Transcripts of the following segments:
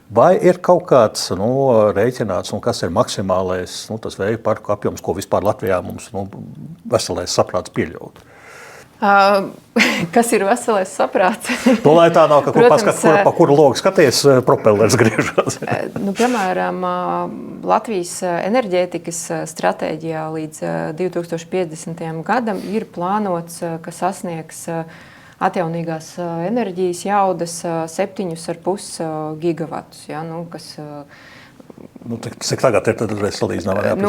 Vai ir kaut kāds rēķināts, kas ir maksimālais tas vēja parku apjoms, ko vispār Latvijā mums veselais saprāts pieļaut? Kas ir veselais saprāts? Lai tā nav, ka pa kuru logu skaties, propellers griežas. Piemēram, Latvijas enerģētikas stratēģijā līdz 2050. gadam ir plānots, ka sasniegs atjaunīgās enerģijas jaudas 7,5 gigavatus. Ja, kas, cik tagad ir tad salīdzinām?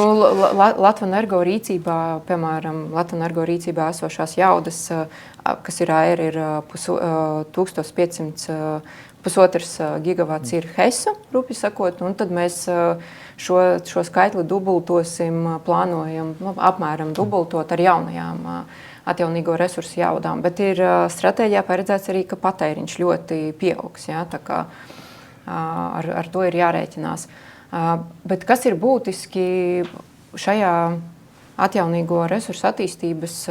Latvenergo rīcībā, piemēram, Latvenergo rīcībā esošās jaudas, kas ir AR, ir 1500 pusotrs gigavats ir HESU, rupi sakot, un tad mēs šo skaitli dubultosim, plānojam apmēram dubultot ar jaunajām atjaunīgo resursu jaudām, bet ir stratēģijā paredzēts arī, ka patēriņš ļoti pieaugs, ja, tā kā ar to ir jārēķinās. Bet kas ir būtiski šajā atjaunīgo resursu attīstības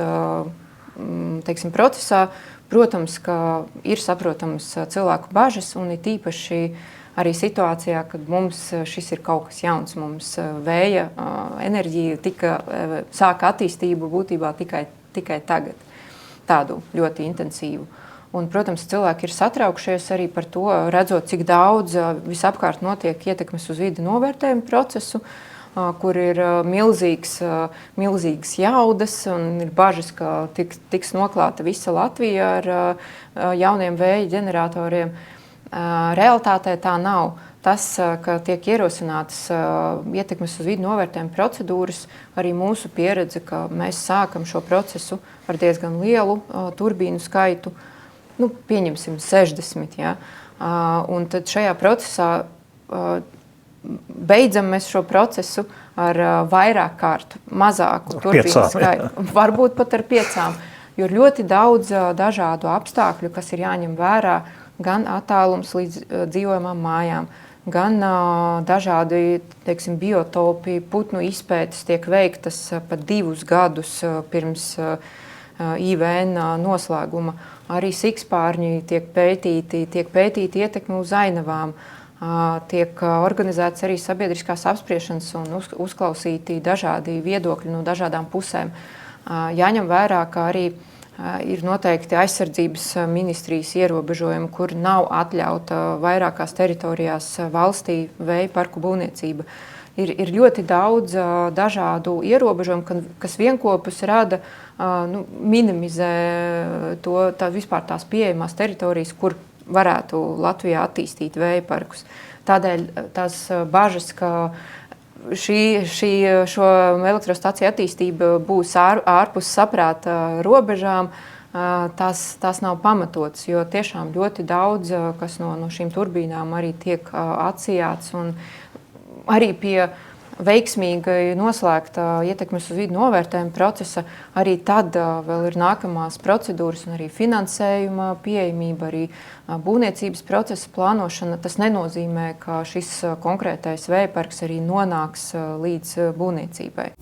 procesā, protams, ka ir saprotams cilvēku bažas un ir tīpaši arī situācijā, kad mums šis ir kaut kas jauns. Mums vēja enerģija sāka attīstību būtībā tikai tagad, tādu ļoti intensīvu. Un, protams, cilvēki ir satraukšies arī par to, redzot, cik daudz visapkārt notiek ietekmes uz vidi novērtējumu procesu, kur ir milzīgas jaudas un ir bažas, ka tiks noklāta visa Latvija ar jauniem vēja ģeneratoriem. Realitātē tā nav. Tas, ka tiek ierosinātas ietekmes uz vidi novērtējuma procedūras, arī mūsu pieredze, ka mēs sākam šo procesu ar diezgan lielu turbīnu skaitu, pieņemsim 60. Ja? Un tad šajā procesā beidzam mēs šo procesu ar vairāk kārtu, mazāku turbīnu skaitu. Varbūt pat ar 5, jo ir ļoti daudz dažādu apstākļu, kas ir jāņem vērā, gan attālums līdz dzīvojamām mājām, gan dažādi, biotopi, putnu izpētes tiek veiktas pat 2 gadus pirms IVN noslēguma. Arī sikspārņi tiek pētīti ietekmi uz ainavām, tiek organizētas arī sabiedriskās apspriešanas un uzklausīti dažādi viedokļi no dažādām pusēm. Jāņem vērā, ka arī ir noteikti aizsardzības ministrijas ierobežojumi, kur nav atļauta vairākās teritorijās valstī vēja parku būvniecība. Ir ļoti daudz dažādu ierobežojumu, kas vienkopus rada, minimizē vispār tās pieejamās teritorijas, kur varētu Latvijā attīstīt vēja parkus. Tādēļ tās bažas, ka šo elektrostaciju attīstība būs ārpus saprāta robežām, tās nav pamatotas, jo tiešām ļoti daudz, kas no šīm turbīnām arī tiek atsijāts un arī pie veiksmīgi noslēgta ietekmes uz vidi novērtējuma procesa, arī tad vēl ir nākamās procedūras un arī finansējuma pieejamība, arī būvniecības procesa plānošana. Tas nenozīmē, ka šis konkrētais vējparks arī nonāks līdz būvniecībai.